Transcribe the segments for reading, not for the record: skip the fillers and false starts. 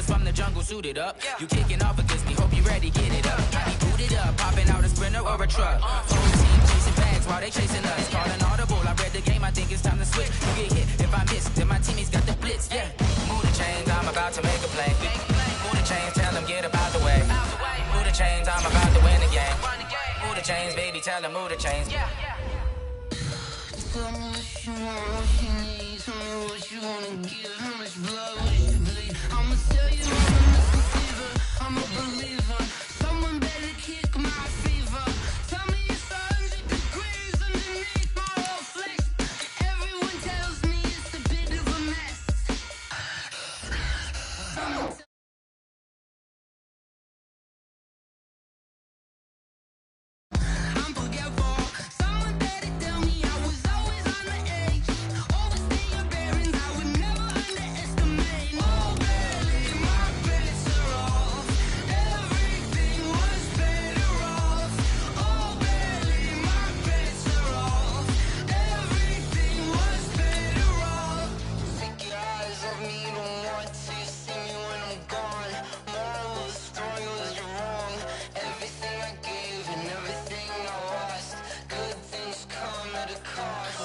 brothers from the jungle suited up. You kicking off against me, hope you ready, get it up. I be booted up, popping out a Sprinter or a truck. Whole team chasing bags while they chasing us. Calling audible, I read the game, I think it's time to switch. You get hit, if I miss, then my teammates got the blitz, yeah. Move the chains, I'm about to make a play. Move the chains, tell them get up out the way. Move the chains, I'm about to win the game. Move the chains, baby, tell them move the chains. Tell me what you want, what you need. Tell me what you wanna give. How much blood would you bleed? I'ma tell you I'm a misbeliever. I'm a believer. Someone better kick my fever. Tell me it's 100 degrees underneath my whole flesh. Everyone tells me it's a bit of a mess. I'm forgetful. Someone better tell me I was always on the edge. Overstay your bearings, I would never underestimate. Oh, barely, my bets are off. Everything was better off. Oh, barely, my bets are off. Everything was better off. Take your eyes off me, don't want to see me when I'm gone. Moral of the story was you're wrong. Everything I gave and everything I lost. Good things come at a cost.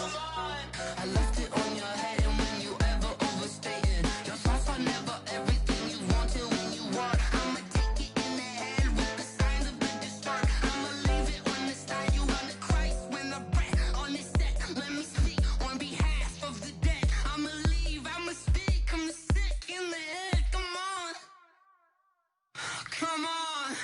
I left it on your head, and when you ever overstated, your thoughts are never everything you wanted when you want. I'ma take it in the head with the signs of the distort. I'ma leave it on the side. You on the Christ when the breath on this set. Let me speak on behalf of the dead. I'ma leave, I'ma speak. I'm sick in the head. Come on, come on.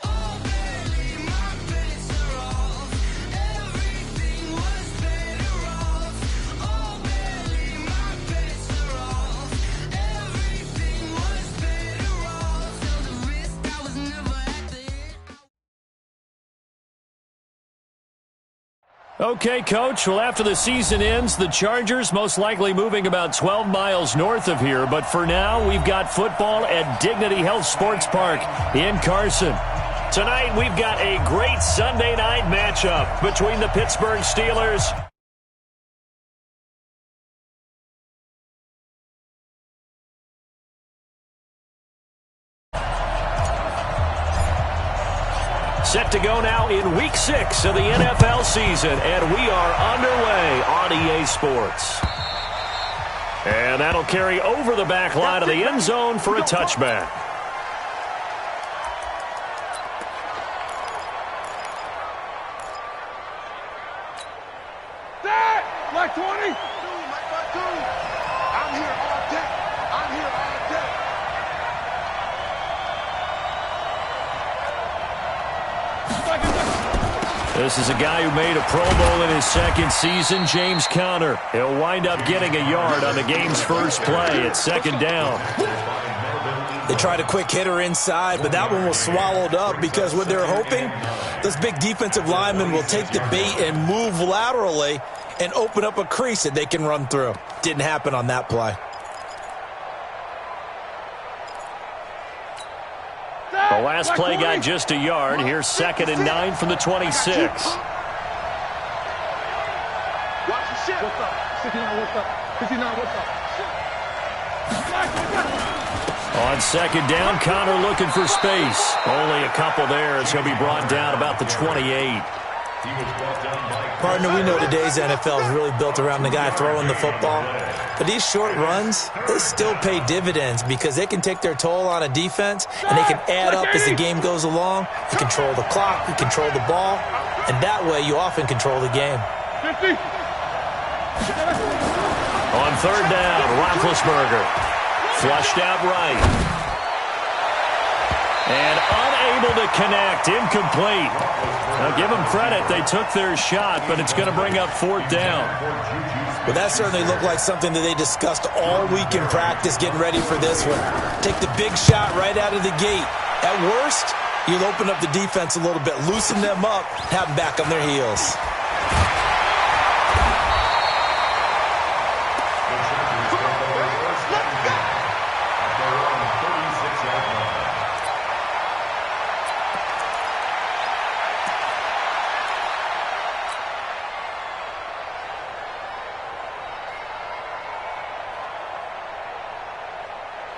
Oh, barely, my bets are off. Everything was better off. Oh, barely, my bets are off. Everything was better off. Till the risk, I was never at the end. Okay, Coach. Well, after the season ends, the Chargers most likely moving about 12 miles north of here. But for now, we've got football at Dignity Health Sports Park in Carson. Tonight, we've got a great Sunday night matchup between the Pittsburgh Steelers set to go now in Week 6 of the NFL season, and we are underway on EA Sports. And that'll carry over the back line of the end zone for a touchback. Like 20? I'm here all day. I'm here all day. This is a guy who made a Pro Bowl in his second season, James Conner. He'll wind up getting a yard on the game's first play at second down. They tried a quick hitter inside, but that one was swallowed up because what they're hoping, those big defensive linemen will take the bait and move laterally and open up a crease that they can run through. Didn't happen on that play. The last play got just a yard. Here's 2nd and 9 from the 26. Watch the shit. What's up? 59, what's up? 59, what's up? On second down, Conner looking for space. Only a couple there as he'll be brought down about the 28. Partner, we know today's NFL is really built around the guy throwing the football. But these short runs, they still pay dividends because they can take their toll on a defense and they can add up as the game goes along. You control the clock, you control the ball, and that way you often control the game. 50. On third down, Roethlisberger. Flushed out right. And unable to connect, incomplete. Now give them credit, they took their shot, but it's going to bring up 4th down. Well, that certainly looked like something that they discussed all week in practice getting ready for this one. Take the big shot right out of the gate. At worst, you'll open up the defense a little bit, loosen them up, have them back on their heels.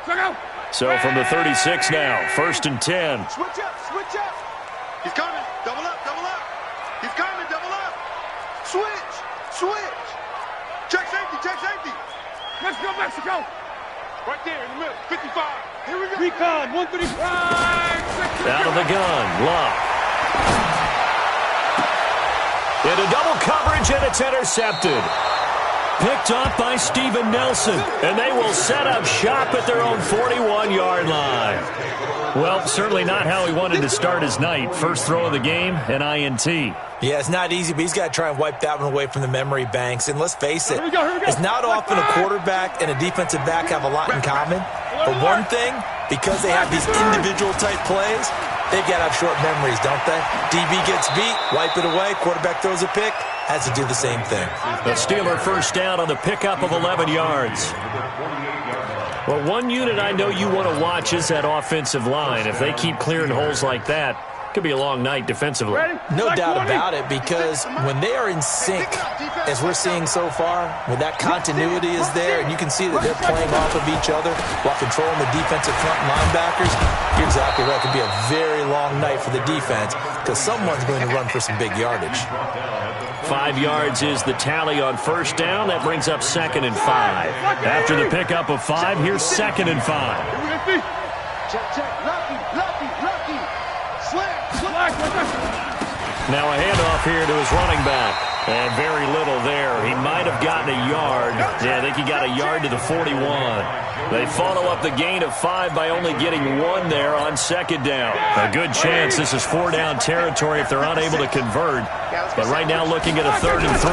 Check out. So from the 36 now, 1st and 10. Switch up, switch up. He's coming. Double up, double up. He's coming, double up. Switch, switch. Check safety, check safety. Mexico, Mexico. Right there in the middle, 55. Here we go. Recon, 135. Out of the gun, Love. Into double coverage, and it's intercepted. Picked off by Steven Nelson, and they will set up shop at their own 41-yard line. Well, certainly not how he wanted to start his night. First throw of the game, an INT. Yeah, it's not easy, but he's got to try and wipe that one away from the memory banks. And let's face it, it's not often a quarterback and a defensive back have a lot in common. But one thing, because they have these individual type plays, they've got to have short memories, don't they? DB gets beat, wipe it away, quarterback throws a pick, has to do the same thing. The Steeler first down on the pickup of 11 yards. Well, one unit I know you want to watch is that offensive line. If they keep clearing holes like that, it could be a long night defensively. No doubt about it, because when they are in sync, as we're seeing so far, when that continuity is there, and you can see that they're playing off of each other while controlling the defensive front linebackers, you're exactly right. It could be a very long night for the defense because someone's going to run for some big yardage. 5 yards is the tally on first down. That brings up 2nd and 5. After the pickup of 5, here's 2nd and 5. Check, check. Lucky, lucky, lucky. Slack. Now a handoff here to his running back. And very little there. He might have gotten a yard. Yeah, I think he got a yard to the 41. They follow up the gain of 5 by only getting 1 there on 2nd down. A good chance this is 4-down territory if they're unable to convert. But right now looking at a 3rd and 3.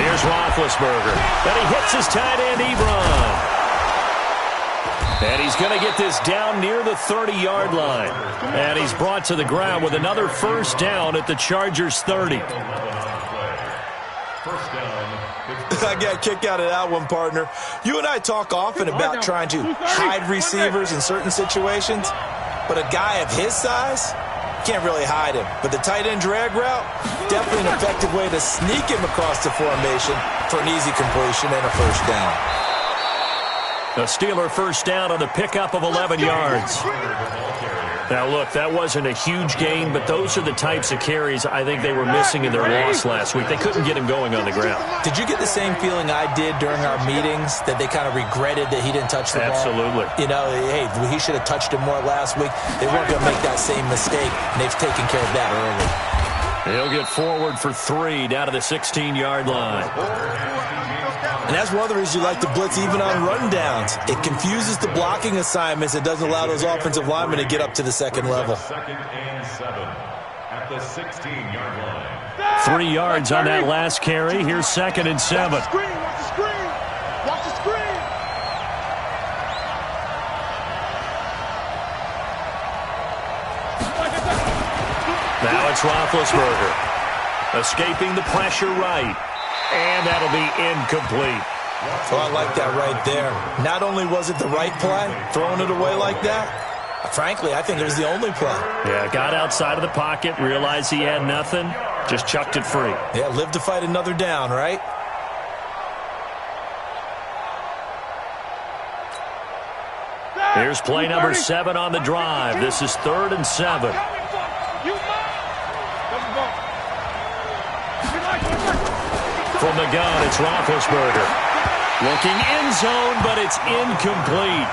Here's Roethlisberger. And he hits his tight end, Ebron. And he's going to get this down near the 30-yard line. And he's brought to the ground with another first down at the Chargers' 30. I got a kick out of that one, partner. You and I talk often about trying to hide receivers in certain situations, but a guy of his size, can't really hide him. But the tight end drag route, definitely an effective way to sneak him across the formation for an easy completion and a first down. The Steeler first down on the pickup of 11 yards. Now, look, that wasn't a huge gain, but those are the types of carries I think they were missing in their loss last week. They couldn't get him going on the ground. Did you get the same feeling I did during our meetings, that they kind of regretted that he didn't touch the ball? Absolutely. You know, hey, he should have touched him more last week. They weren't going to make that same mistake, and they've taken care of that early. He'll get forward for 3 down to the 16-yard line. And that's one of the reasons you like to blitz even on rundowns. It confuses the blocking assignments. It doesn't allow those offensive linemen to get up to the second level. 2nd and 7 at the 16-yard line. 3 yards on that last carry. Here's 2nd and 7. Watch the screen, watch the screen. Watch the screen. Now it's Roethlisberger. Escaping the pressure right. And that'll be incomplete. Oh, I like that right there. Not only was it the right play, throwing it away like that, frankly, I think it was the only play. Yeah, got outside of the pocket, realized he had nothing, just chucked it free. Yeah, live to fight another down, right? Here's play number 7 on the drive. This is 3rd and 7. From the gun, it's Roethlisberger. Looking end zone, but it's incomplete.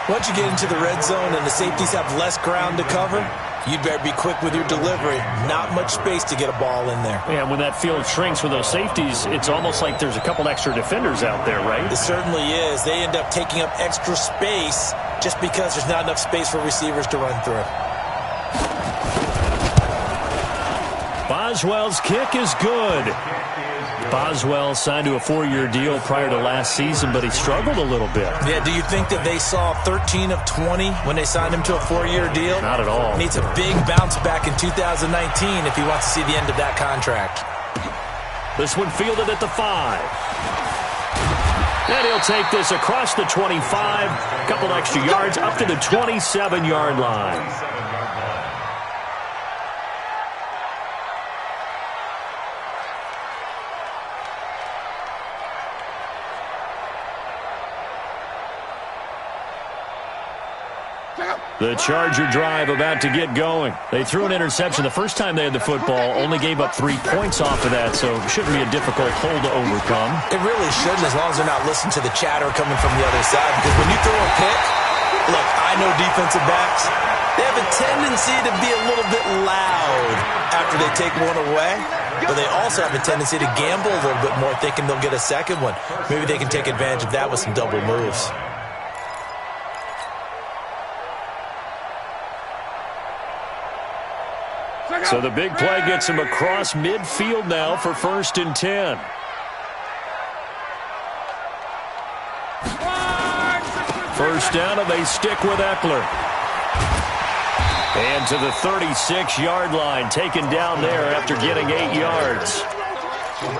Once you get into the red zone and the safeties have less ground to cover, you'd better be quick with your delivery. Not much space to get a ball in there. Yeah, when that field shrinks with those safeties, it's almost like there's a couple extra defenders out there, right? It certainly is. They end up taking up extra space just because there's not enough space for receivers to run through. Boswell's kick is good. Boswell signed to a 4-year deal prior to last season, but he struggled a little bit. Yeah, do you think that they saw 13 of 20 when they signed him to a 4-year deal? Not at all. Needs a big bounce back in 2019 if he wants to see the end of that contract. This one fielded at the 5. And he'll take this across the 25, a couple extra yards up to the 27-yard line. The Charger drive about to get going. They threw an interception the first time they had the football, only gave up 3 points off of that, so it shouldn't be a difficult hole to overcome. It really shouldn't, as long as they're not listening to the chatter coming from the other side, because when you throw a pick, look, I know defensive backs, they have a tendency to be a little bit loud after they take one away, but they also have a tendency to gamble a little bit more, thinking they'll get a second one. Maybe they can take advantage of that with some double moves. So the big play gets him across midfield now for 1st and 10. First down, and they stick with Eckler. And to the 36-yard line, taken down there after getting 8 yards.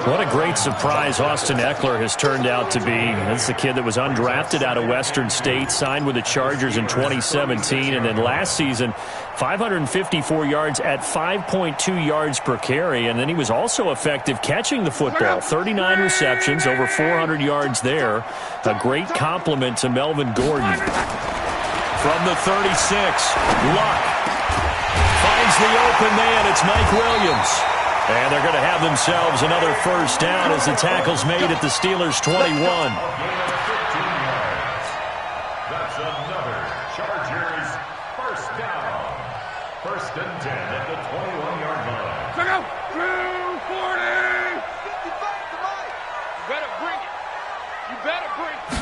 What a great surprise Austin Eckler has turned out to be. That's the kid that was undrafted out of Western State, signed with the Chargers in 2017, and then last season, 554 yards at 5.2 yards per carry, and then he was also effective catching the football. 39 receptions, over 400 yards there. A great compliment to Melvin Gordon. From the 36, Luck finds the open man. It's Mike Williams. And they're going to have themselves another first down as the tackle's made at the Steelers' 21. That's another Chargers first down. 1st and 10 at the 21-yard line. Check out. 240. 55 to Mike. You better bring it. You better bring it.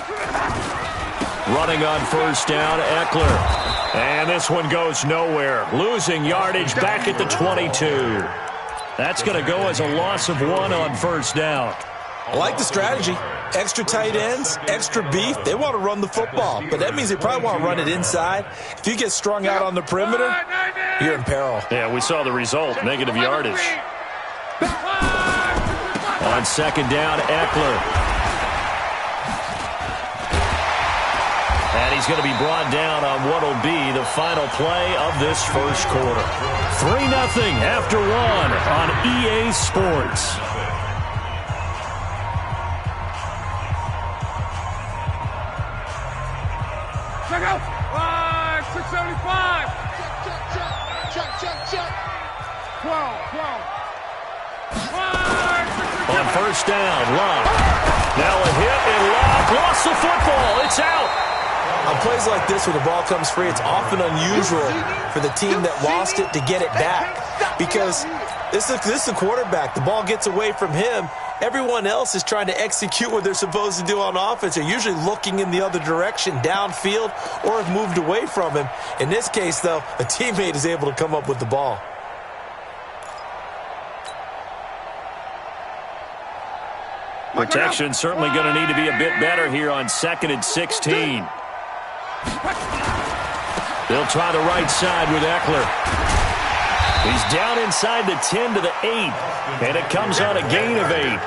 Running on first down, Eckler. And this one goes nowhere. Losing yardage back at the 22. That's going to go as a loss of 1 on first down. I like the strategy. Extra tight ends, extra beef. They want to run the football, but that means they probably want to run it inside. If you get strung out on the perimeter, you're in peril. Yeah, we saw the result, negative yardage. On second down, Eckler. And he's going to be brought down on what will be the final play of this first quarter. 3-0 after 1 on EA Sports. Check out. 675. Check. 12. On first down, Locke. Now a hit, and Locke lost the football. It's out. On plays like this where the ball comes free, it's often unusual for the team that lost it to get it back, because this is the quarterback. The ball gets away from him. Everyone else is trying to execute what they're supposed to do on offense. They're usually looking in the other direction, downfield, or have moved away from him. In this case, though, a teammate is able to come up with the ball. Protection certainly going to need to be a bit better here on 2nd and 16. They'll try the right side with Eckler. He's down inside the 10 to the 8, and it comes on a gain of 8.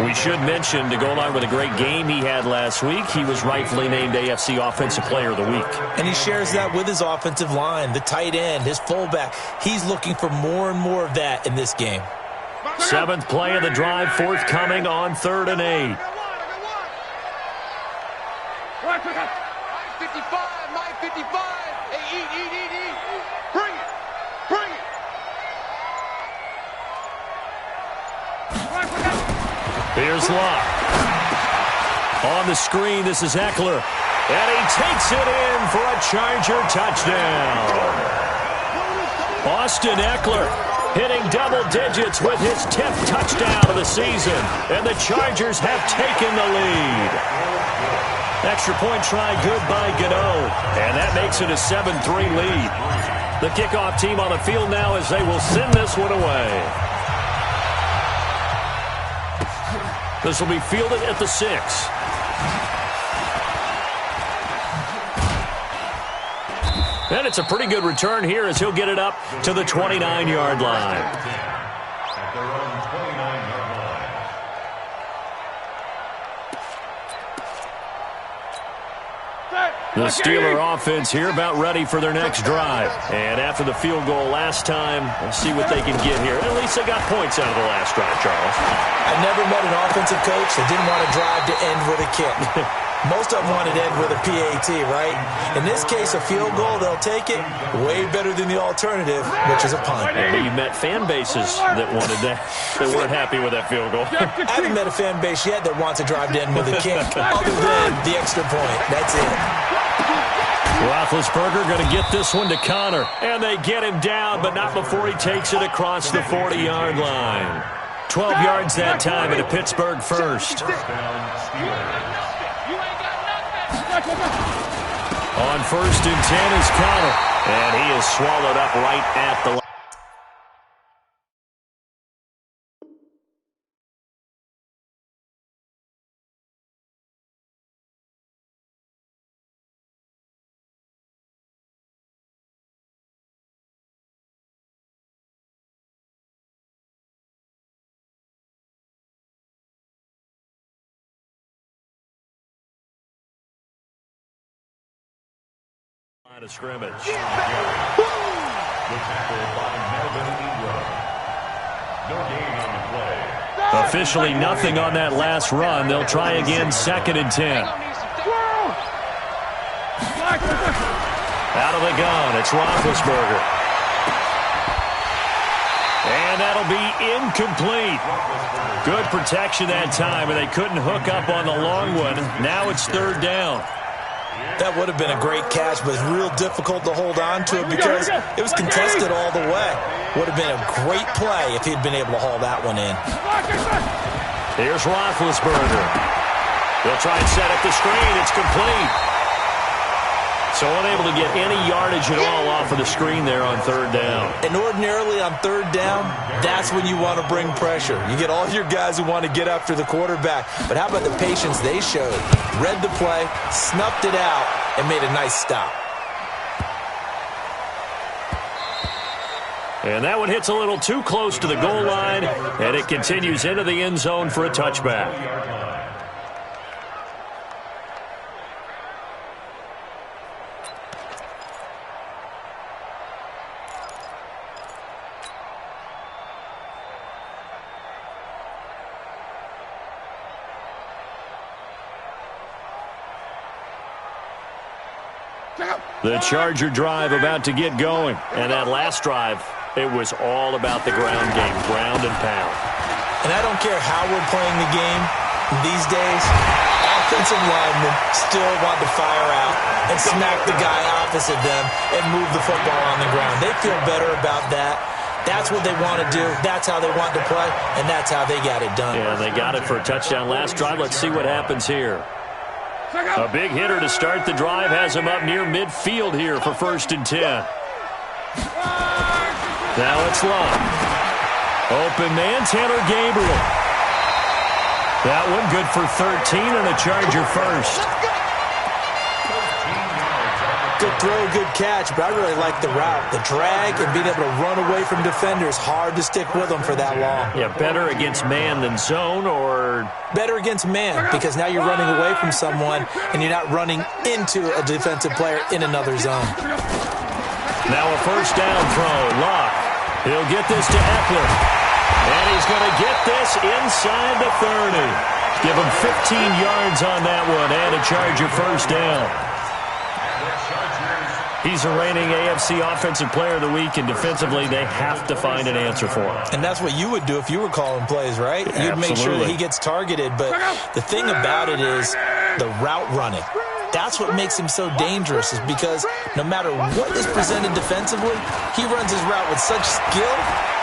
We should mention, to go along with a great game he had last week, he was rightfully named AFC Offensive Player of the Week. And he shares that with his offensive line, the tight end, his fullback. He's looking for more and more of that in this game. 7th play of the drive, forthcoming on 3rd and 8. 55. Hey, eat. Bring it. Here's Locke. On the screen, this is Eckler. And he takes it in for a Charger touchdown. Austin Eckler hitting double digits with his 10th touchdown of the season. And the Chargers have taken the lead. Extra point try good by Gano. And that makes it a 7-3 lead. The kickoff team on the field now as they will send this one away. This will be fielded at the 6. And it's a pretty good return here as he'll get it up to the 29-yard line. At their own 29-yard line. The Steeler offense here about ready for their next drive. And after the field goal last time, we'll see what they can get here. At least they got points out of the last drive, Charles. I've never met an offensive coach that didn't want to drive to end with a kick. Most of them want it end with a PAT, right? In this case, a field goal, they'll take it way better than the alternative, which is a punt. And you met fan bases that wanted that, that weren't happy with that field goal. I haven't met a fan base yet that wants to drive to end with a kick, other than the extra point. That's it. Roethlisberger going to get this one to Connor. And they get him down, but not before he takes it across the 40-yard line. 12 yards that time and a Pittsburgh first. On 1st and 10 is Connor. And he is swallowed up right at the line. Line of scrimmage. The tackle by Melvin Ingram. No gain on the play. Officially nothing on that last run. They'll try again 2nd and 10. Out of the gun, it's Roethlisberger. And that'll be incomplete. Good protection that time, and they couldn't hook up on the long one. Now it's 3rd down. That would have been a great catch, but it's real difficult to hold on to it because it was contested all the way. Would have been a great play if he'd been able to haul that one in. Here's Roethlisberger. They'll try and set up the screen. It's complete. So unable to get any yardage at all off of the screen there on 3rd down. And ordinarily on 3rd down, that's when you want to bring pressure. You get all your guys who want to get after the quarterback. But how about the patience they showed? Read the play, snuffed it out, and made a nice stop. And that one hits a little too close to the goal line, and it continues into the end zone for a touchback. The Charger drive about to get going. And that last drive, it was all about the ground game, ground and pound. And I don't care how we're playing the game these days, offensive linemen still want to fire out and smack the guy opposite them and move the football on the ground. They feel better about that. That's what they want to do. That's how they want to play, and that's how they got it done. Yeah, they got it for a touchdown last drive. Let's see what happens here. A big hitter to start the drive has him up near midfield here for 1st and 10. Now it's Love. Open man, Taylor Gabriel. That one good for 13 and a Charger first. Good throw, good catch, but I really like the route. The drag and being able to run away from defenders. Hard to stick with them for that long. Yeah, better against man than zone, or better against man, because now you're running away from someone and you're not running into a defensive player in another zone. Now a 1st down throw. Locke. He'll get this to Eckler. And he's going to get this inside the 30. Give him 15 yards on that one and a Charger 1st down. He's a reigning AFC Offensive Player of the Week, and defensively, they have to find an answer for him. And that's what you would do if you were calling plays, right? Yeah, you'd make sure that he gets targeted. But the thing about it is the route running. That's what makes him so dangerous, is because no matter what is presented defensively, he runs his route with such skill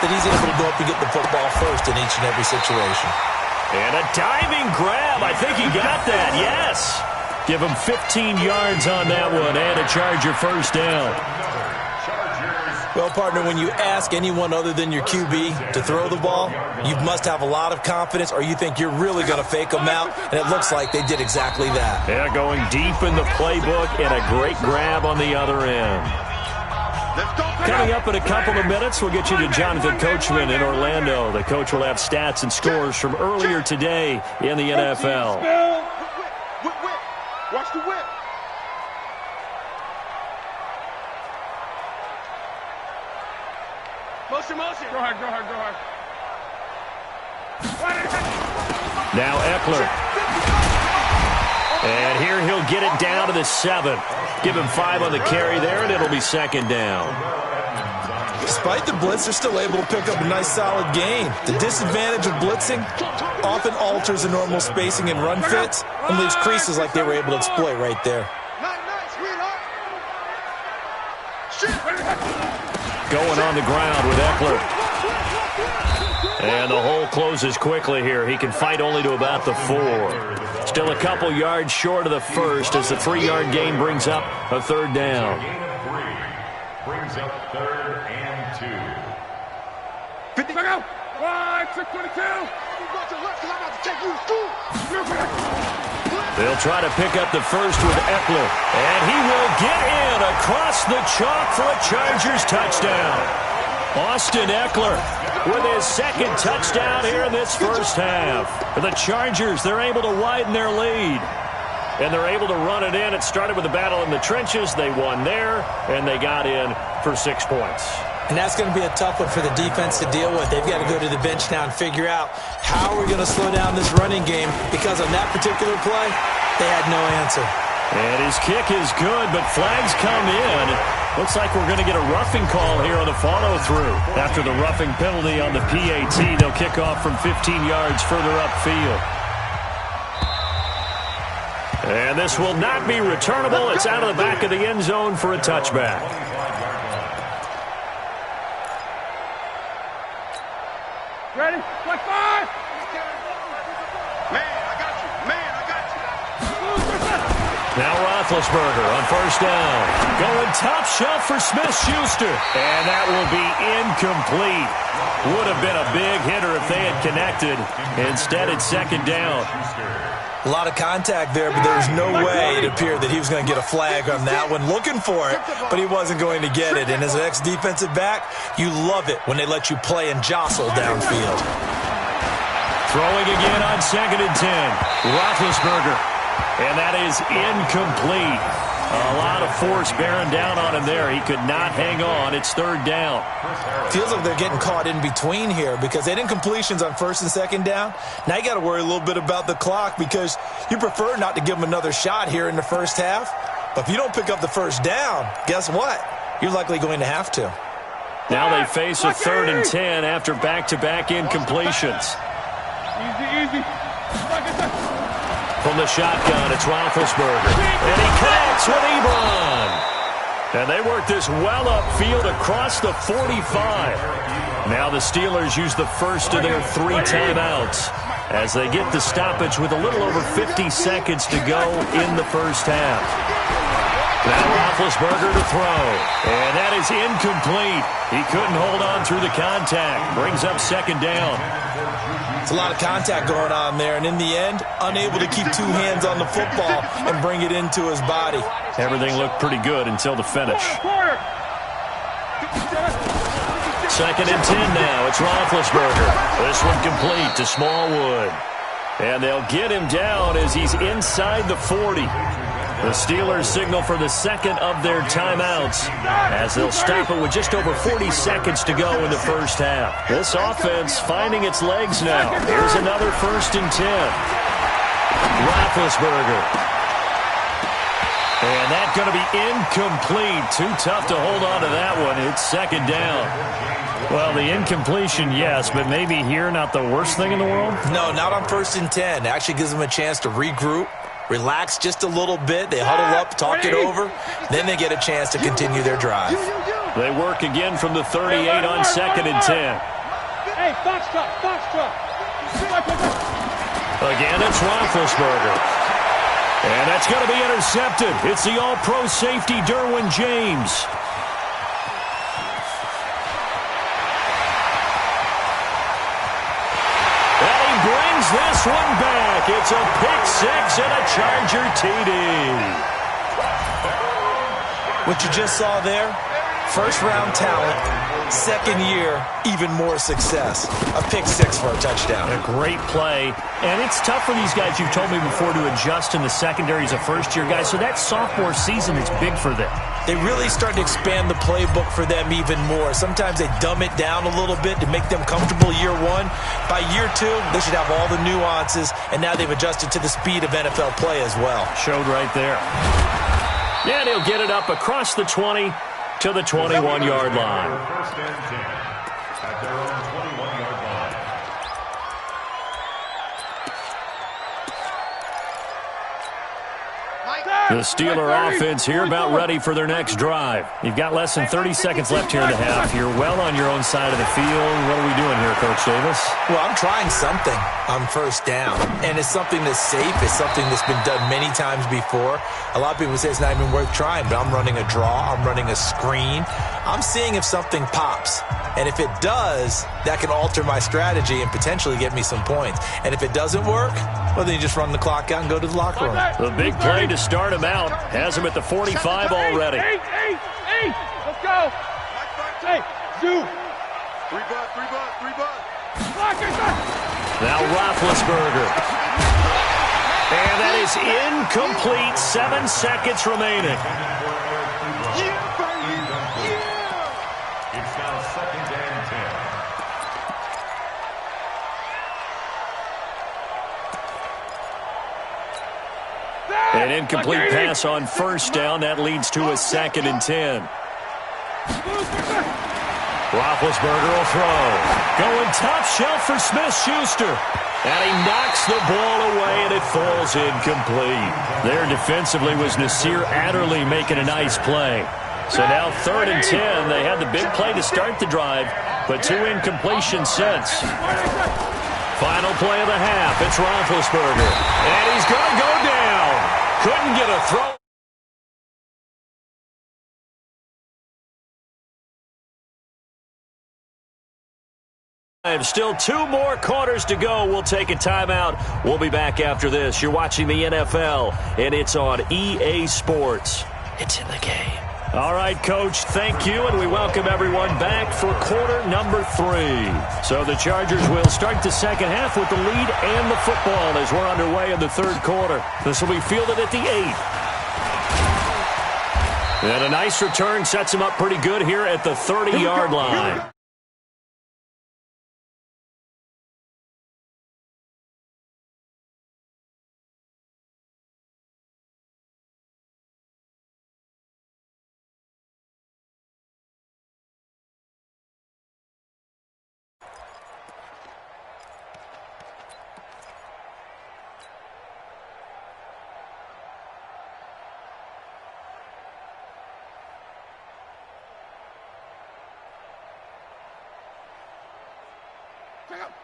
that he's able to go up and get the football first in each and every situation. And a diving grab. I think he got that, yes. Give him 15 yards on that one and a Charger 1st down. Well, partner, when you ask anyone other than your QB to throw the ball, you must have a lot of confidence, or you think you're really going to fake them out, and it looks like they did exactly that. Yeah, going deep in the playbook and a great grab on the other end. Coming up in a couple of minutes, we'll get you to Jonathan Coachman in Orlando. The coach will have stats and scores from earlier today in the NFL. Watch the whip. Motion. Go hard. Now Eckler. And here he'll get it down to the 7. Give him 5 on the carry there, and it'll be second down. Despite the blitz, they're still able to pick up a nice, solid gain. The disadvantage of blitzing often alters the normal spacing and run fits and leaves creases like they were able to exploit right there. Going on the ground with Eckler. And the hole closes quickly here. He can fight only to about the 4. Still a couple yards short of the first as the 3-yard gain brings up a third down. Gain of 3 brings up 3rd and 2. 50. Back out. 622. They'll try to pick up the first with Eckler. And he will get in across the chalk for a Chargers touchdown. Austin Eckler with his second touchdown here in this first half. For the Chargers, they're able to widen their lead. And they're able to run it in. It started with a battle in the trenches. They won there, and they got in for 6 points. And that's going to be a tough one for the defense to deal with. They've got to go to the bench now and figure out how we're going to slow down this running game, because on that particular play, they had no answer. And his kick is good, but flags come in. Looks like we're going to get a roughing call here on the follow-through. After the roughing penalty on the PAT, they'll kick off from 15 yards further upfield. And this will not be returnable. It's out of the back of the end zone for a touchback. Ready? 5. Man, I got you. Man, I got you. Now Roethlisberger on first down. Going top shelf for Smith-Schuster. And that will be incomplete. Would have been a big hitter if they had connected. Instead, it's second down. A lot of contact there, but there was no way it appeared that he was going to get a flag on that one. Looking for it, but he wasn't going to get it. And as an ex-defensive back, you love it when they let you play and jostle downfield. Throwing again on 2nd and 10. Roethlisberger. And that is incomplete. A lot of force bearing down on him there. He could not hang on. It's 3rd down. Feels like they're getting caught in between here because they had incompletions on 1st and 2nd down. Now you got to worry a little bit about the clock because you prefer not to give them another shot here in the first half. But if you don't pick up the first down, guess what? You're likely going to have to. Now they face a 3rd and 10 after back-to-back incompletions. Easy. From the shotgun, it's Roethlisberger. And he connects with Ebron. And they work this well upfield across the 45. Now the Steelers use the first of their 3 timeouts as they get the stoppage with a little over 50 seconds to go in the first half. Now Roethlisberger to throw. And that is incomplete. He couldn't hold on through the contact. Brings up 2nd down. It's a lot of contact going on there, and in the end, unable to keep 2 hands on the football and bring it into his body. Everything looked pretty good until the finish. 2nd and 10 now. It's Roethlisberger. This one complete to Smallwood. And they'll get him down as he's inside the 40. The Steelers signal for the second of their timeouts as they'll stop it with just over 40 seconds to go in the first half. This offense finding its legs now. Here's another 1st and 10. Roethlisberger. And that's going to be incomplete. Too tough to hold on to that one. It's 2nd down. Well, the incompletion, yes, but maybe here not the worst thing in the world? No, not on 1st and 10. It actually gives them a chance to regroup, relax just a little bit. They huddle up, talk it over. Then they get a chance to continue their drive. They work again from the 38 on 2nd and 10. Hey, box truck. Again, it's Roethlisberger. And that's going to be intercepted. It's the all-pro safety, Derwin James. And he brings this one back. It's a pick-6 and a Charger TD. What you just saw there, First-round talent, second year, even more success. A pick six for a touchdown. A great play. And it's tough for these guys, you've told me before, to adjust in the secondary as a first-year guy. So that sophomore season is big for them. They really start to expand the playbook for them even more. Sometimes they dumb it down a little bit to make them comfortable year one. By year two, they should have all the nuances, and now they've adjusted to the speed of NFL play as well. Showed right there. And he'll get it up across the 20 to the 21-yard line. First and 10 at their own 21-yard line. The Steeler offense here about ready for their next drive. You've got less than 30 seconds left here in the half. You're well on your own side of the field. What are we doing here, Coach Davis? Well, I'm trying something on first down, and it's something that's safe. It's something that's been done many times before. A lot of people say it's not even worth trying, but I'm running a draw. I'm running a screen. I'm seeing if something pops. And if it does, that can alter my strategy and potentially get me some points. And if it doesn't work, well, then you just run the clock out and go to the locker room. The big play to start him out. Has him at the 45 already. Eight. Let's go. Hey, Zoo. Three bud. Now Roethlisberger. And that is incomplete. 7 seconds remaining. It's now second and 10. An incomplete pass on first down. That leads to a 2nd and 10. Roethlisberger will throw. Going top shelf for Smith-Schuster. And he knocks the ball away, and it falls incomplete. There defensively was Nasir Adderley making a nice play. So now 3rd and 10. They had the big play to start the drive, but 2 incompletions since. Final play of the half. It's Roethlisberger. And he's going to go down. Couldn't get a throw. Still 2 more quarters to go. We'll take a timeout. We'll be back after this. You're watching the NFL, and it's on EA Sports. It's in the game. All right, Coach, thank you, and we welcome everyone back for quarter number 3. So the Chargers will start the second half with the lead and the football as we're underway in the 3rd quarter. This will be fielded at the 8. And a nice return sets him up pretty good here at the 30-yard line.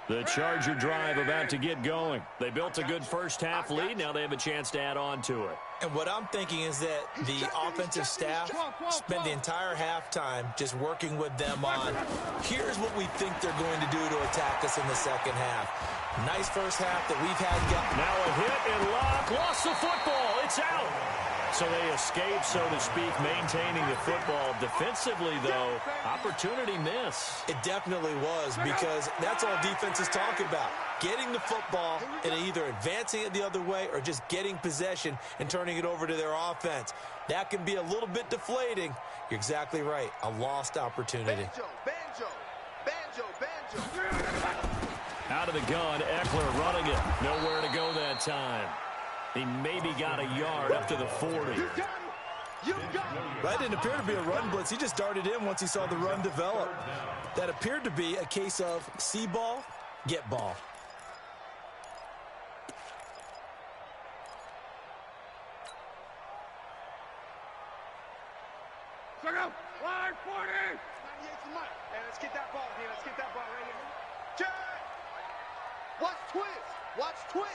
The Charger drive about to get going. They built a good first-half lead. Now they have a chance to add on to it. And what I'm thinking is that the offensive staff spend the entire halftime just working with them on, here's what we think they're going to do to attack us in the second half. Nice first half that we've had. Now a hit and Locke lost the football. It's out. So they escape, so to speak, maintaining the football. Defensively, though, opportunity miss. It definitely was, because that's all defenses talk about. Getting the football and either advancing it the other way or just getting possession and turning it over to their offense. That can be a little bit deflating. You're exactly right. A lost opportunity. Banjo. Out of the gun, Eckler running it. Nowhere to go that time. He maybe got a yard up to the 40. That didn't appear to be a run blitz. He just darted in once he saw the run develop. That appeared to be a case of see ball, get ball. Check out. Line 40. 98's the mic. Hey, let's get that ball here. Let's get that ball right here. Check. Watch twist.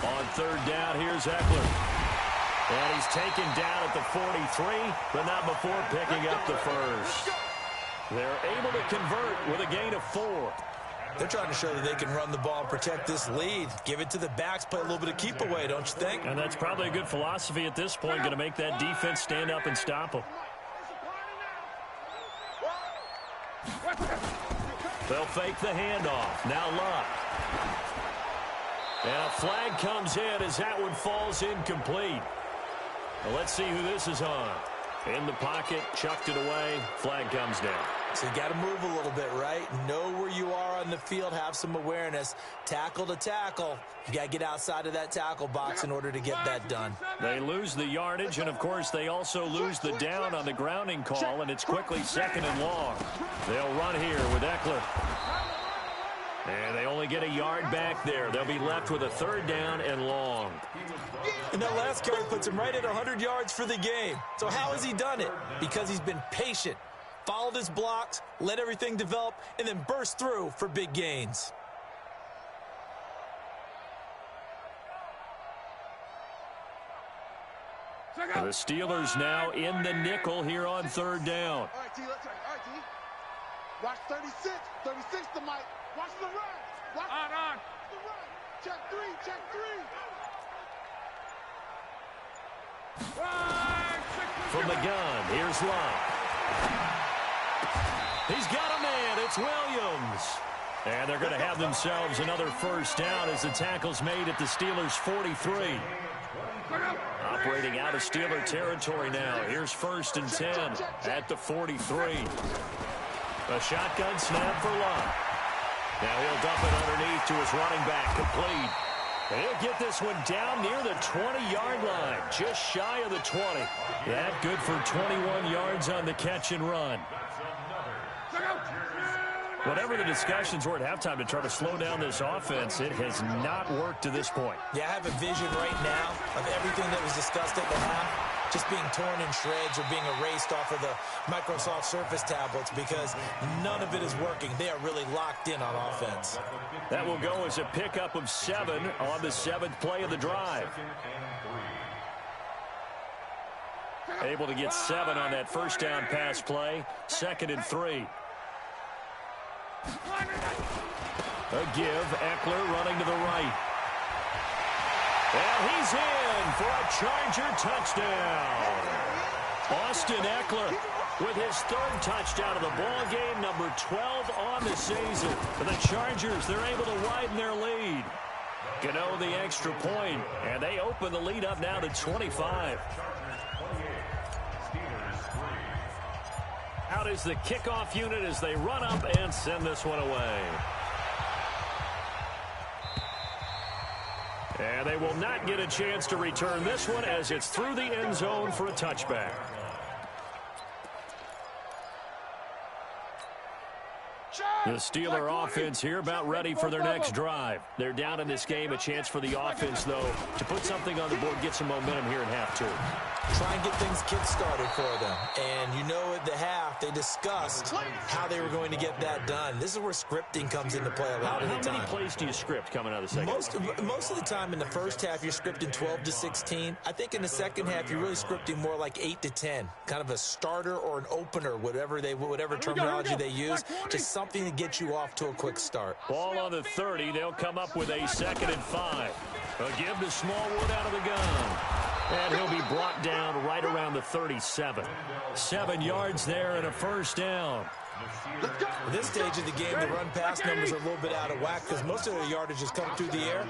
On 3rd down, here's Eckler. And he's taken down at the 43, but not before picking up the first. They're able to convert with a gain of 4. They're trying to show that they can run the ball and protect this lead. Give it to the backs, play a little bit of keep away, don't you think? And that's probably a good philosophy at this point, going to make that defense stand up and stop them. They'll fake the handoff. Now Luck. And a flag comes in as that one falls incomplete. Well, let's see who this is on. In the pocket, chucked it away, flag comes down. So you got to move a little bit, right? Know where you are on the field, have some awareness. Tackle to tackle. You got to get outside of that tackle box in order to get that done. They lose the yardage, and, of course, they also lose the down on the grounding call, and it's quickly 2nd and long. They'll run here with Eckler. And they only get a yard back there. They'll be left with a 3rd down and long. And that last carry puts him right at 100 yards for the game. So how has he done it? Because he's been patient, followed his blocks, let everything develop, and then burst through for big gains. The Steelers now in the nickel here on 3rd down. All right, T, let's try. All right, T. Watch 36. 36 to Mike. Watch the run. Watch on. The run. Check 3. Check 3. From the gun, here's Love. He's got a man. It's Williams. And they're going to have themselves another 1st down as the tackle's made at the Steelers' 43. Operating out of Steeler territory now. Here's 1st and 10 at the 43. A shotgun snap for Love. Now he'll dump it underneath to his running back, complete. And he'll get this one down near the 20-yard line, just shy of the 20. That good for 21 yards on the catch and run. Whatever the discussions were at halftime to try to slow down this offense, it has not worked to this point. Yeah, I have a vision right now of everything that was discussed at the half just being torn in shreds or being erased off of the Microsoft Surface tablets because none of it is working. They are really locked in on offense. That will go as a pickup of 7 on the 7th play of the drive. Able to get 7 on that 1st down pass play. 2nd and 3. A give, Eckler running to the right. And he's in for a Charger touchdown. Austin Eckler with his 3rd touchdown of the ball game, number 12 on the season. For the Chargers, they're able to widen their lead. Gano the extra point, and they open the lead up now to 25. Out is the kickoff unit as they run up and send this one away. And they will not get a chance to return this one as it's through the end zone for a touchback. The Steeler offense here about ready for their next drive. They're down in this game. A chance for the offense, though, to put something on the board, get some momentum here in half 2. Try and get things kick-started for them. And you know at the half, they discussed how they were going to get that done. This is where scripting comes into play a lot of the time. How many plays do you script coming out of the second? Most of the time in the first half, you're scripting 12 to 16. I think in the second half, you're really scripting more like 8 to 10. Kind of a starter or an opener, whatever terminology they use. Just something to get you off to a quick start. Ball on the 30. They'll come up with a 2nd and 5. A give to Smallwood out of the gun. And he'll be brought down right around the 37. 7 yards there and a 1st down. At this stage of the game, the run-pass numbers are a little bit out of whack because most of their yardage has come through the air.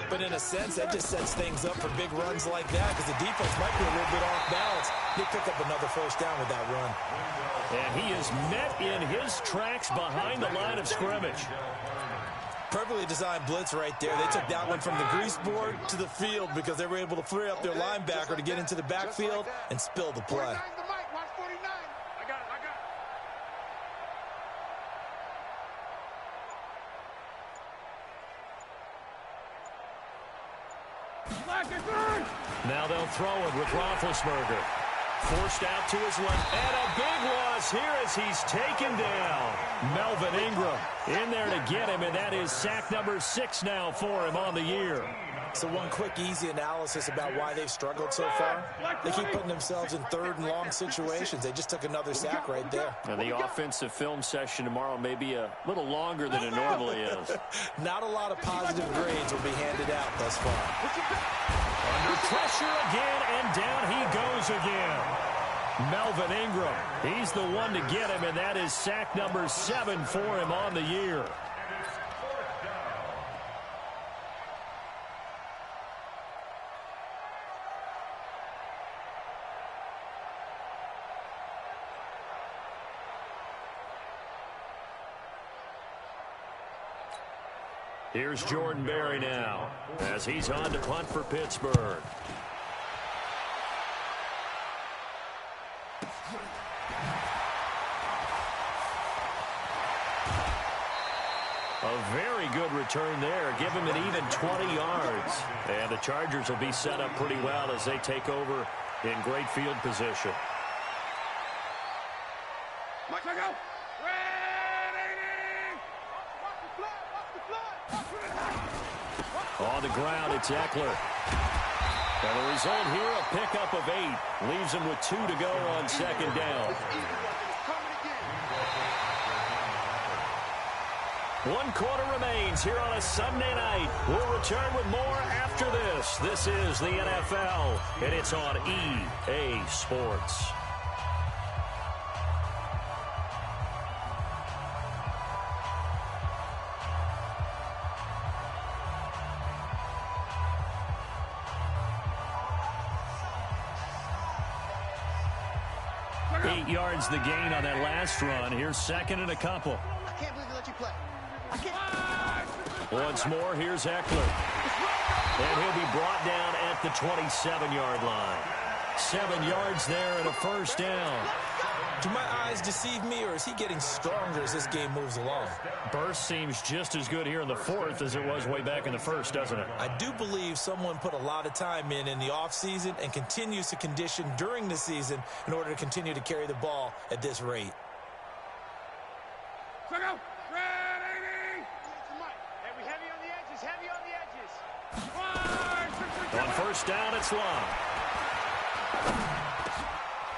But in a sense, that just sets things up for big runs like that because the defense might be a little bit off balance. They pick up another 1st down with that run. And he is met in his tracks behind the line of scrimmage. Perfectly designed blitz right there. They took that one from the grease board to the field because they were able to free up their linebacker to get into the backfield and spill the play. Now they'll throw it with Roethlisberger. Forced out to his left, and a big loss here as he's taken down. Melvin Ingram in there to get him, and that is sack number 6 now for him on the year. So one quick, easy analysis about why they've struggled so far. They keep putting themselves in 3rd and long situations. They just took another sack right there. And the offensive film session tomorrow may be a little longer than it normally is. Not a lot of positive grades will be handed out thus far. Under pressure again, and down he goes again. Melvin Ingram. He's the one to get him, and that is sack number 7 for him on the year. Here's Jordan Berry now as he's on to punt for Pittsburgh. A very good return there. Give him an even 20 yards. And the Chargers will be set up pretty well as they take over in great field position. Mike, go. On the ground, it's Eckler. And the result here, a pickup of 8. Leaves him with 2 to go on second down. 1 quarter remains here on a Sunday night. We'll return with more after this. This is the NFL, and it's on EA Sports. Yards the gain on that last run. Here's second and a couple. I can't believe they let you play. Once more, here's Eckler. And he'll be brought down at the 27-yard line. 7 yards there and a first down. Do my eyes deceive me, or is he getting stronger as this game moves along? Burst seems just as good here in the fourth as it was way back in the first, doesn't it? I do believe someone put a lot of time in the offseason and continues to condition during the season in order to continue to carry the ball at this rate. On first down, it's Long.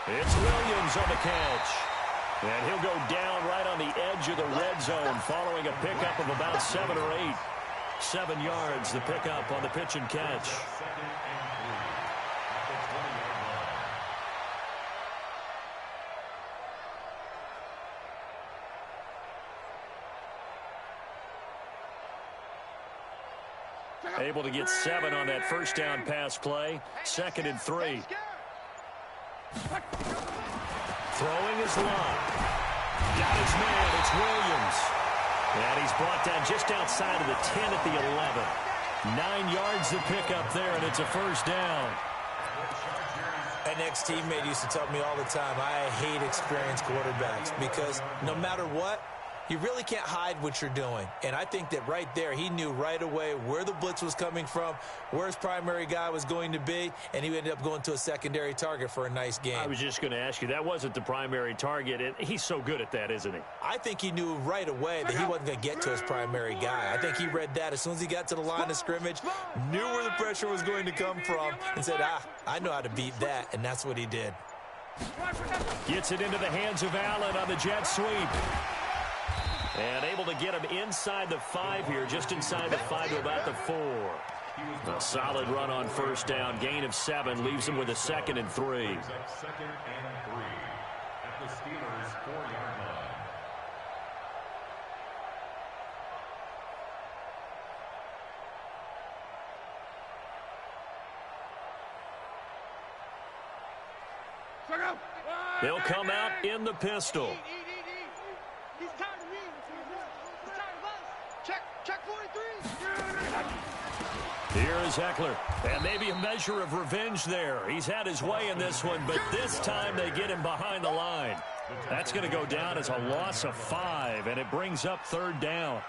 It's Williams on the catch. And he'll go down right on the edge of the red zone following a pickup of about 7 or 8. 7 yards, the pickup on the pitch and catch. Able to get 7 on that first down pass play. 2nd and 3. Throwing is Long. Got his man. It's Williams. And he's brought down just outside of the 10 at the 11. 9 yards to pick up there, and it's a first down. An ex-teammate used to tell me all the time, I hate experienced quarterbacks because no matter what, you really can't hide what you're doing. And I think that right there, he knew right away where the blitz was coming from, where his primary guy was going to be, and he ended up going to a secondary target for a nice game. I was just going to ask you, that wasn't the primary target. He's so good at that, isn't he? I think he knew right away that he wasn't going to get to his primary guy. I think he read that as soon as he got to the line of scrimmage, knew where the pressure was going to come from, and said, I know how to beat that, and that's what he did. Gets it into the hands of Allen on the jet sweep. And able to get him inside the 5 here, just inside the 5 to about the 4. A solid run on first down. Gain of 7 leaves him with a 2nd and 3. 2nd and 3 at the Steelers' 4-yard line. They'll come out in the pistol. He's tired of me. He's tired of us. Check 43. Here is Eckler. And maybe a measure of revenge there. He's had his way in this one, but this time they get him behind the line. That's going to go down as a loss of 5, and it brings up 3rd down.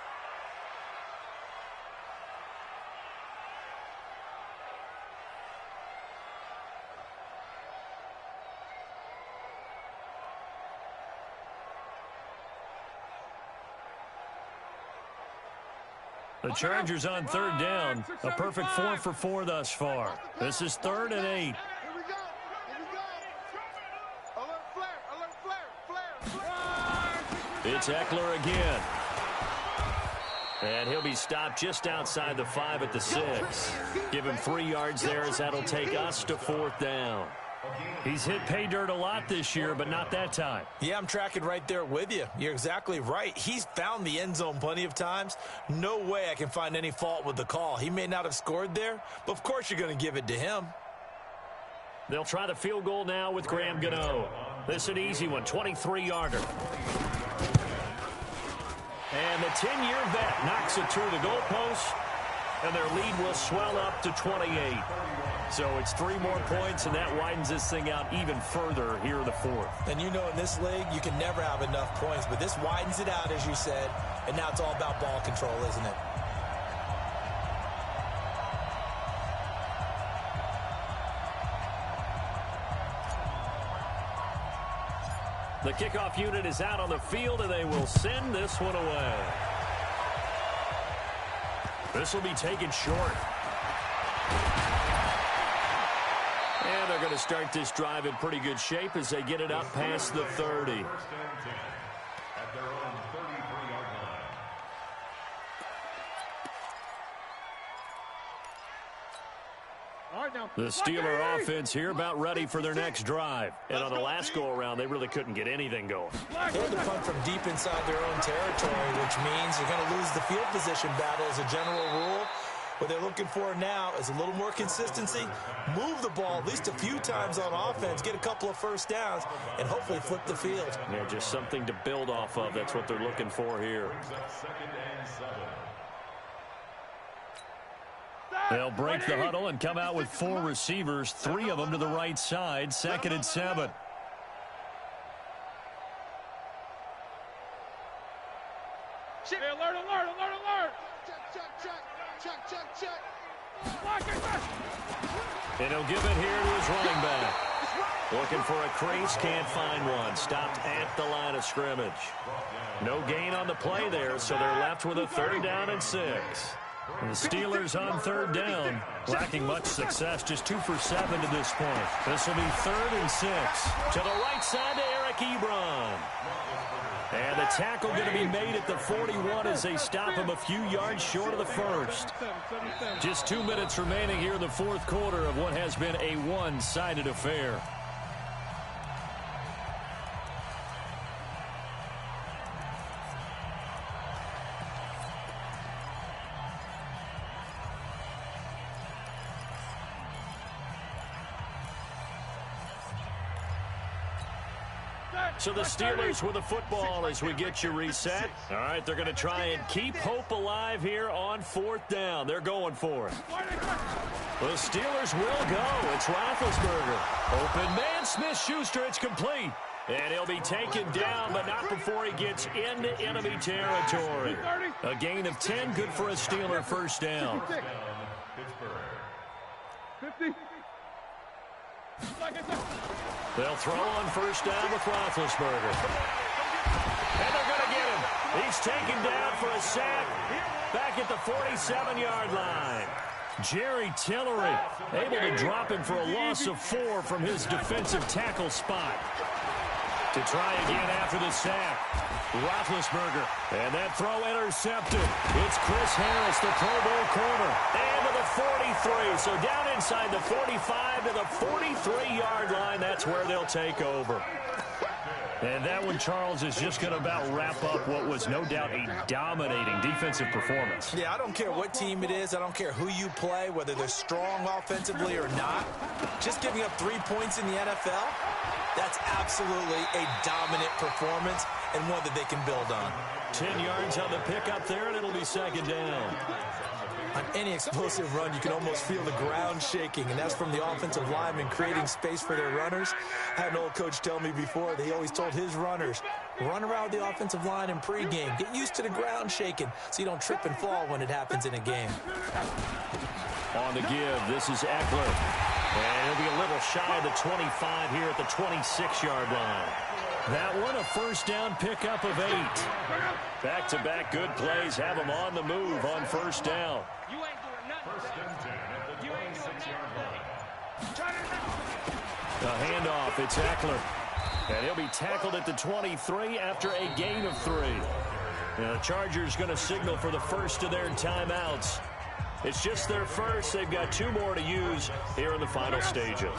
The Chargers on 3rd down. A perfect 4 for 4 thus far. This is 3rd and 8. Here we go. Alert flare. It's Eckler again. And he'll be stopped just outside the 5 at the 6. Give him 3 yards there as that'll take us to 4th down. A gain He's hit pay dirt a lot this year, but not that time. Yeah, I'm tracking right there with you. You're exactly right. He's found the end zone plenty of times. No way I can find any fault with the call. He may not have scored there, but of course you're going to give it to him. They'll try the field goal now with Graham Gano. This is an easy one, 23-yarder. And the 10-year vet knocks it through the goalpost, and their lead will swell up to 28. So it's 3 more points, and that widens this thing out even further here in the fourth. And you know in this league, you can never have enough points, but this widens it out, as you said, and now it's all about ball control, isn't it? The kickoff unit is out on the field, and they will send this one away. This will be taken short. And they're going to start this drive in pretty good shape as they get it up past the 30. First and 10 at their own 33-yard line. The Steeler offense here about ready for their next drive. And on the last go-around, they really couldn't get anything going. They had to punt from deep inside their own territory, which means you're going to lose the field position battle as a general rule. What they're looking for now is a little more consistency, move the ball at least a few times on offense, get a couple of first downs, and hopefully flip the field. Yeah, just something to build off of. That's what they're looking for here. Second and 7. They'll break the huddle and come out with 4 receivers, 3 of them to the right side, 2nd and 7. Hey, alert, alert, alert, alert! Check. And he'll give it here to his running back. Looking for a crease, can't find one. Stopped at the line of scrimmage. No gain on the play there, so they're left with a 3rd down and 6. And the Steelers on 3rd down, lacking much success, just 2 for 7 to this point. This will be 3rd and 6. To the right side to Eric Ebron. And the tackle going to be made at the 41 as they stop him a few yards short of the first. Just 2 minutes remaining here in the fourth quarter of what has been a one-sided affair. So the Steelers with the football as we get you reset. All right, they're going to try and keep hope alive here on 4th down. They're going for it. The Steelers will go. It's Roethlisberger. Open man, Smith-Schuster. It's complete. And he'll be taken down, but not before he gets into enemy territory. A gain of 10, good for a Steeler first down. 50. They'll throw on first down with Roethlisberger. And they're going to get him. He's taken down for a sack back at the 47-yard line. Jerry Tillery able to drop him for a loss of 4 from his defensive tackle spot. To try again after the sack. Roethlisberger. And that throw intercepted. It's Chris Harris, the Pro Bowl corner. And to the 43. So down inside the 45 to the 43-yard line. That's where they'll take over. And that one, Charles, is just going to about wrap up what was no doubt a dominating defensive performance. Yeah, I don't care what team it is. I don't care who you play, whether they're strong offensively or not. Just giving up 3 points in the NFL, that's absolutely a dominant performance and one that they can build on. 10 yards on the pickup there, and it'll be 2nd down. On any explosive run, you can almost feel the ground shaking, and that's from the offensive linemen creating space for their runners. I had an old coach tell me before that he always told his runners, run around the offensive line in pregame. Get used to the ground shaking so you don't trip and fall when it happens in a game. On the give, this is Eckler. And he'll be a little shy of the 25 here at the 26-yard line. That one, a first down pickup of 8. Back-to-back good plays have them on the move on first down. You ain't doing nothing. First and 10 at the 26-yard line. The handoff, it's Eckler. And he'll be tackled at the 23 after a gain of 3. Now, the Chargers going to signal for the first of their timeouts. It's just their first. They've got 2 more to use here in the final stages.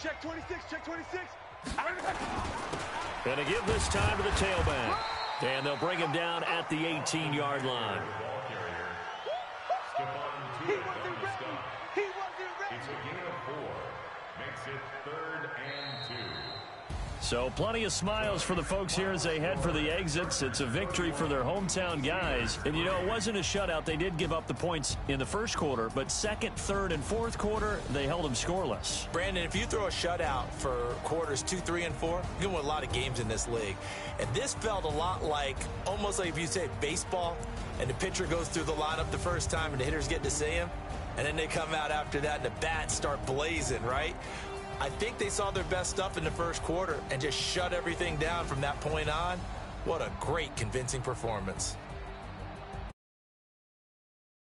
Check 26, check 26. Gonna give this time to the tailback. And they'll bring him down at the 18-yard line. Ball carrier. Stephon He Tuitt wasn't on the ready. stop. He wasn't ready. It's a gain of 4. Makes it 3rd and 2. So plenty of smiles for the folks here as they head for the exits. It's a victory for their hometown guys. And, you know, it wasn't a shutout. They did give up the points in the first quarter, but second, third, and fourth quarter, they held them scoreless. Brandon, if you throw a shutout for quarters 2, 3, and 4, you can win a lot of games in this league. And this felt a lot like, almost like if you say baseball, and the pitcher goes through the lineup the first time and the hitters get to see him, and then they come out after that and the bats start blazing, right? I think they saw their best stuff in the first quarter and just shut everything down from that point on. What a great, convincing performance.